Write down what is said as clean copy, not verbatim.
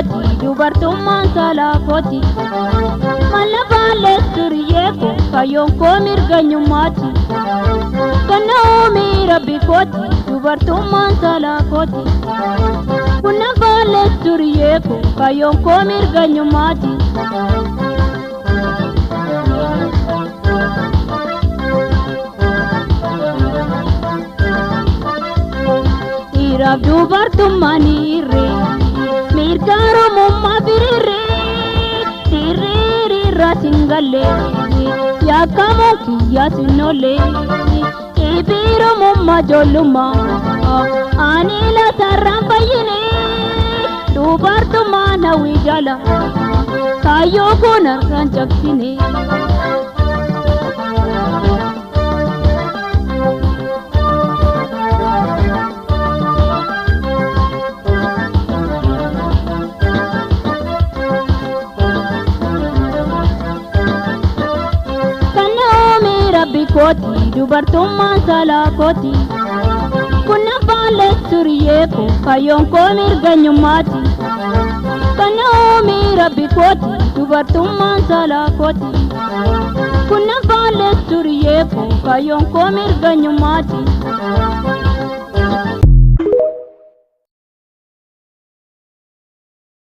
koti dubartummaan saalaa koti mala baalessuriyee ko kayoon koo mirganyummaati kana oomii rabbi koti dubartummaan saalaa koti kuna baalessuriyee ko kayoon koo mirganyummaati Irab dubartummaani irree mirgaaro mummaa birirree dirriirra singallee yaakamoo kiyyaa sinollee ibiiroo mummaa joollummaa ani latarraan fayyinee dubartummaan hawwii jala kaayyoo koonarraan cabsinee. Koti dubartummaan saalaa koti kuna baalessuriyee ko kayoon koo mirganyummaati kana oomii rabbi koti dubartummaan saalaa koti kuna baalessuriyee ko kayoon koo mirganyummaati